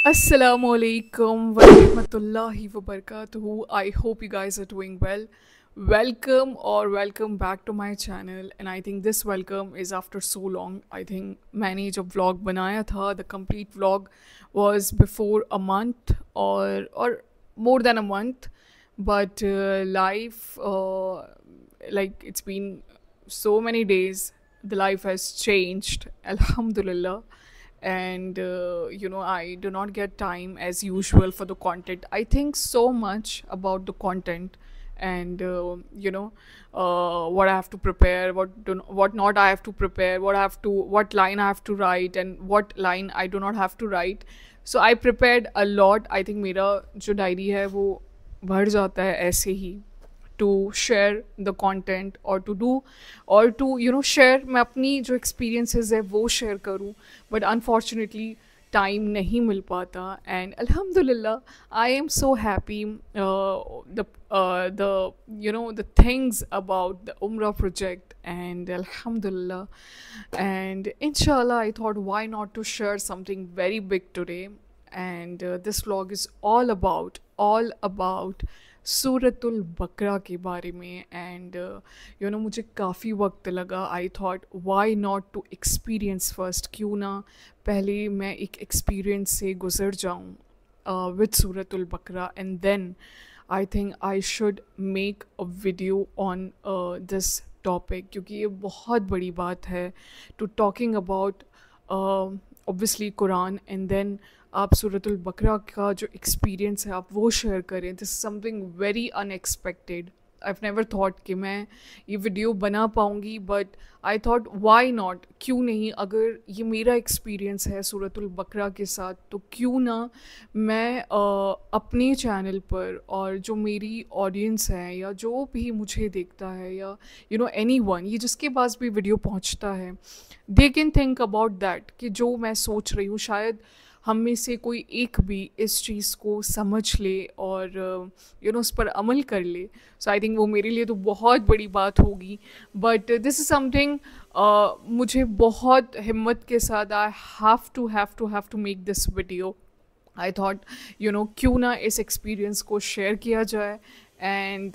Assalamualaikum warahmatullahi wabarakatuh. I hope you guys are doing well. Welcome or welcome back to my channel. And I think this welcome is after so long. I think मैंने जो vlog बनाया था, the complete vlog was before a month or more than a month. But life, like it's been so many days. The life has changed. Alhamdulillah. And I do not get time as usual for the content. I think so much about the content and what I have to prepare, what not I have to prepare, what line I have to write and what line I do not have to write. So I prepared a lot. I think मेरा जो diary है वो भर जाता है ऐसे ही to share the content or to share मैं अपनी जो experiences है वो share करूँ, but unfortunately time नहीं मिल पाता. And alhamdulillah I am so happy, the things about the Umrah project, and alhamdulillah, and inshallah I thought why not to share something very big today. And this vlog is all about सूरतुल बकरा के बारे में. And मुझे काफ़ी वक्त लगा. I thought why not to experience first, क्यों ना पहले मैं एक एक्सपीरियंस से गुज़र जाऊँ with Suratul Baqara, and then I think I should make a video on this topic, क्योंकि ये बहुत बड़ी बात है to talking about obviously Quran, and then आप सूरतुल बकरा का जो एक्सपीरियंस है आप वो शेयर करें. This is something very unexpected. I have never thought कि मैं ये वीडियो बना पाऊँगी, but I thought why not, क्यों नहीं. अगर ये मेरा एक्सपीरियंस है सूरतुल बकरा के साथ, तो क्यों ना मैं अपने चैनल पर और जो मेरी ऑडियंस है या जो भी मुझे देखता है या एनीवन, ये जिसके पास भी वीडियो पहुंचता है, they can think about that कि जो मैं सोच रही हूँ शायद हम में से कोई एक भी इस चीज़ को समझ ले और उस पर अमल कर ले. सो आई थिंक वो मेरे लिए तो बहुत बड़ी बात होगी. बट दिस इज़ समथिंग मुझे बहुत हिम्मत के साथ I have to make this video. I thought क्यों ना इस एक्सपीरियंस को शेयर किया जाए. And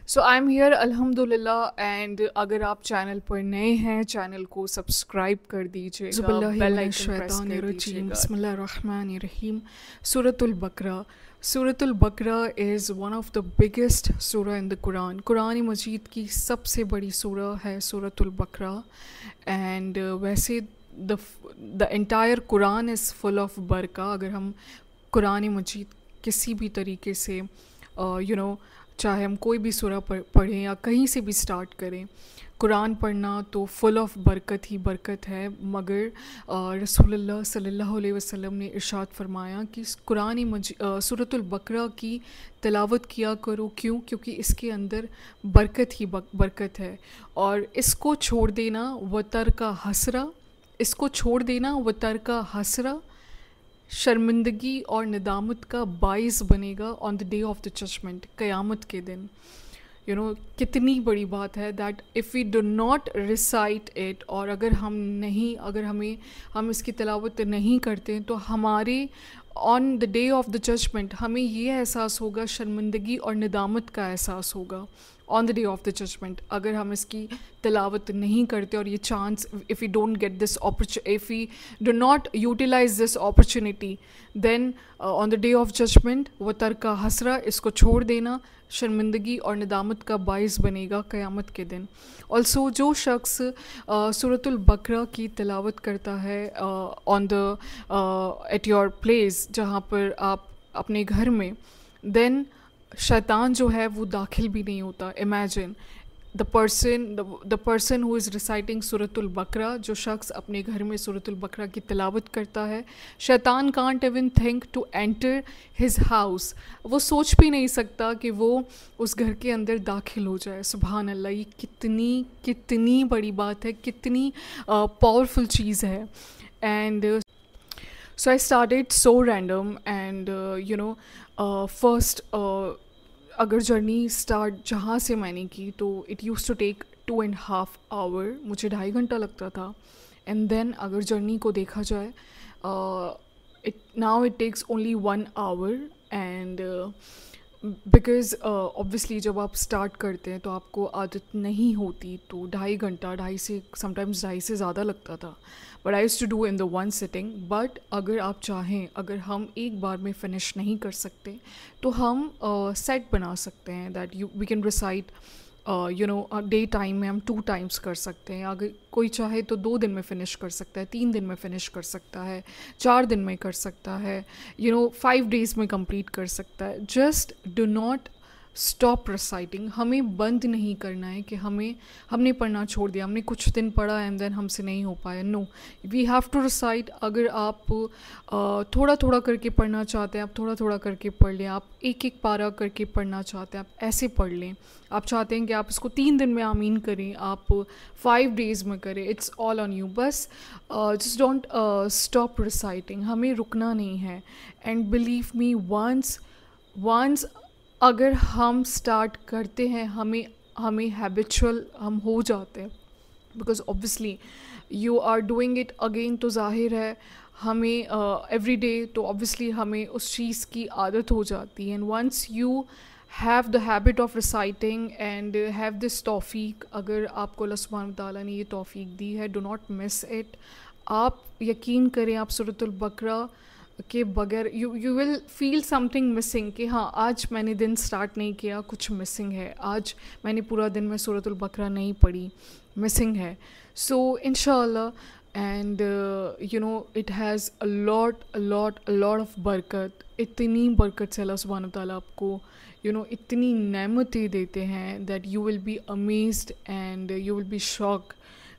so I am here अल्हम्दुलिल्लाह. एंड अगर आप चैनल पर नए हैं, चैनल को सब्सक्राइब कर दीजिएगा, बेल आइकन प्रेस कर दीजिएगा. बिस्मिल्लाहिर्रहमानिर्रहीम. सूरतुल बकरा. सूरतुल बकरा is one of the biggest सूरा इन द कुरान. कुरान मजीद की सबसे बड़ी सूरा है सूरतुल बकरा. एंड वैसे the entire Quran is full of बरका. अगर हम कुरान मजीद किसी भी तरीके से चाहे हम कोई भी सूरा पढ़ें या कहीं से भी स्टार्ट करें, कुरान पढ़ना तो फुल ऑफ बरकत ही बरकत है. मगर रसूलुल्लाह सल्लल्लाहु अलैहि वसल्लम ने इरशाद फरमाया कि कुरान सूरतुल बकरा की तिलावत किया करो. क्यों? क्योंकि इसके अंदर बरकत ही बरकत है. और इसको छोड़ देना वतर का हसरा, इसको छोड़ देना वतर का हसरा, शर्मिंदगी और निदामत का बाइस बनेगा on the day of the judgement, क़यामत के दिन. कितनी बड़ी बात है that if we do not recite it, और अगर हम इसकी तिलावत नहीं करते तो हमारे on the day of the judgement हमें ये एहसास होगा, शर्मिंदगी और निदामत का एहसास होगा on the day of the judgement, अगर हम इसकी तिलावत नहीं करते. और ये chance, if we don't get this if we do not utilise this opportunity, then on the day of judgement वो तरका हसरा, इसको छोड़ देना शर्मिंदगी और निदामत का बाइस बनेगा क़यामत के दिन. ऑल्सो जो शख्स सूरतुल बकरा की तिलावत करता है on the at your place, जहाँ पर आप अपने घर में, देन शैतान जो है वो दाखिल भी नहीं होता. Imagine the person who is reciting सूरतुल बकरा, जो शख्स अपने घर में सूरतुल बकरा की तिलावत करता है, शैतान can't even think to enter his house. वो सोच भी नहीं सकता कि वो उस घर के अंदर दाखिल हो जाए. सुभान अल्लाह, ये कितनी बड़ी बात है, कितनी पावरफुल चीज़ है. And so I started so random, and first अगर जर्नी स्टार्ट जहाँ से मैंने की तो it use to take 2.5 hour, मुझे 2.5 घंटा लगता था. एंड देन अगर जर्नी को देखा जाए it now it takes only 1 hour. And because obviously जब आप स्टार्ट करते हैं तो आपको आदत नहीं होती, तो 2.5 घंटा, ढाई से समटाइम्स ढाई से ज़्यादा लगता था, but I used to do in the one sitting. But अगर आप चाहें, अगर हम एक बार में फिनिश नहीं कर सकते तो हम सेट बना सकते हैं that you we can recite, day time में हम 2 टाइम्स कर सकते हैं। अगर कोई चाहे तो 2 दिन में फ़िनिश कर सकता है, 3 दिन में फ़िनिश कर सकता है, 4 दिन में कर सकता है, 5 डेज़ में कंप्लीट कर सकता है। Just do not stop reciting. हमें बंद नहीं करना है कि हमने पढ़ना छोड़ दिया, हमने कुछ दिन पढ़ा एंड देन हमसे नहीं हो पाया। No, we have to recite. अगर आप थोड़ा थोड़ा करके पढ़ना चाहते हैं, आप थोड़ा थोड़ा करके पढ़ लें। आप एक एक पारा करके पढ़ना चाहते हैं, आप ऐसे पढ़ लें। आप चाहते हैं कि आप इसको 3 दिन में आमीन करें, आप 5 डेज़ में करें, इट्स ऑल ऑन यू। बस जस्ट डोंट स्टॉप रिसाइटिंग। हमें रुकना नहीं है। एंड बिलीव मी, वंस अगर हम स्टार्ट करते हैं, हमें हैबिचुअल हम हो जाते हैं, because obviously you are doing it again, तो जाहिर है हमें एवरी डे, तो ऑब्वियसली हमें उस चीज़ की आदत हो जाती है। And once you have the habit of reciting and have this तौफीक, अगर आपको अल्लाह सुब्हानहू व तआला ने ये तौफीक दी है, डो नॉट मिस इट। आप यकीन करें, आप सूरतुल बकरा के बगैर you will feel something missing, कि हाँ आज मैंने दिन स्टार्ट नहीं किया, कुछ मिसिंग है, आज मैंने पूरा दिन में सूरतुल बकरा नहीं पढ़ी, मिसिंग है। सो इंशाअल्लाह, and it has a lot of बरकत। इतनी बरकत से अल्लाह सुब्हानहू व तआला आपको इतनी नेमतें देते हैं that you will be amazed and you will be shock.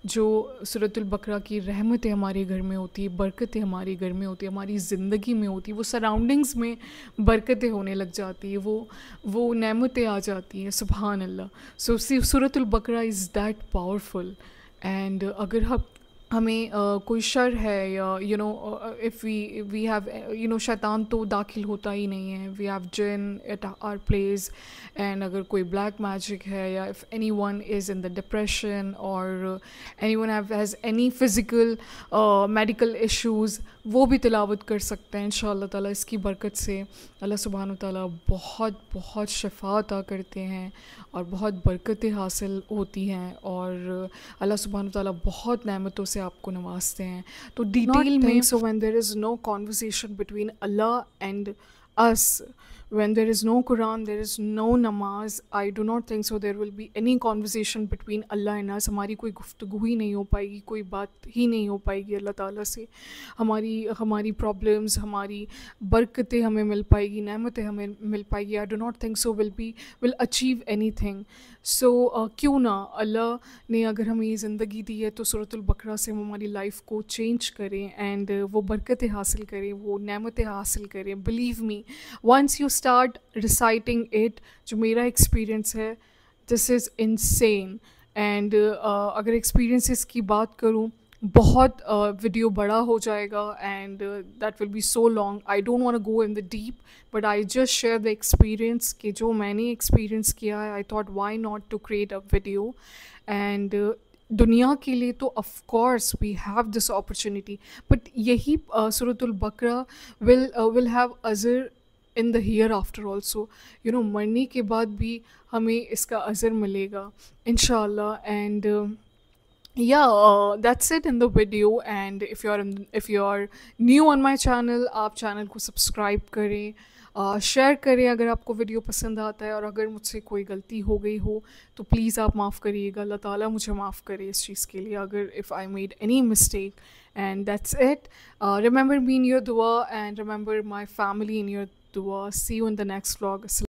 जो सूरतुल बकरा की रहमतें हमारे घर में होती है, बरकतें हमारे घर में होती है, हमारी ज़िंदगी में होती है, वो सराउंडिंग्स में बरकतें होने लग जाती है, वो नेमतें आ जाती हैं। सुभान अल्लाह। सो सूरतुल बकरा इज़ दैट पावरफुल। एंड अगर हमें कोई शर है, या इफ़ वी हैव शैतान तो दाखिल होता ही नहीं है, we have jinn at our place. And अगर कोई ब्लैक मैजिक है, या if anyone is in the depression, और anyone has any physical medical issues, वो भी तिलावत कर सकते हैं इंशाअल्लाह ताला। इसकी बरकत से अल्लाह सुब्हानहू व तआला बहुत बहुत शिफ़ा अता करते हैं और बहुत बरकतें हासिल होती हैं, और अल्लाह सुब्हानहू व तआला बहुत नेमतों से आपको नवाजते हैं। तो डिटेल में, so when there is no conversation between Allah and us, when there is no Quran, there is no namaz, I do not think so there will be any conversation between Allah and us। हमारी कोई गुफ्तगू ही नहीं हो पाएगी, कोई बात ही नहीं हो पाएगी अल्लाह ताला से। हमारी प्रॉब्लम्स, हमारी बरकतें हमें मिल पाएगी, नेमतें हमें मिल पाएगी। I do not think so will achieve anything. So क्यों ना अल्लाह ने अगर हमें ये ज़िंदगी दी है, तो सूरतुल बकरा से हम हमारी लाइफ को चेंज करें एंड वो बरकतें हासिल करें, वो नेमतें हासिल करें। Believe me, once you start reciting it, जो मेरा एक्सपीरियंस है, दिस इज़ इनसेन। एंड अगर एक्सपीरियंसेस की बात करूँ, बहुत वीडियो बड़ा हो जाएगा and that will be so long. I don't want to go in the deep, but I just share the experience कि जो मैंने एक्सपीरियंस किया है। I thought why not to create a video. And दुनिया के लिए तो of course we have this opportunity, but यही सूरतुल बकरा विल हैव अजर in the hereafter also. मरने के बाद भी हमें इसका अजर मिलेगा इंशाअल्लाह। And that's it in the video। and if you are new on my channel, आप चैनल को सब्सक्राइब करें, शेयर करें अगर आपको वीडियो पसंद आता है, और अगर मुझसे कोई गलती हो गई हो तो प्लीज़ आप माफ़ करिएगा। अल्लाह ताला मुझे माफ़ करे इस चीज़ के लिए, अगर if I made any mistake. And that's it. Remember me in your दुआ, and remember my family in your दुआ। See you in the next vlog.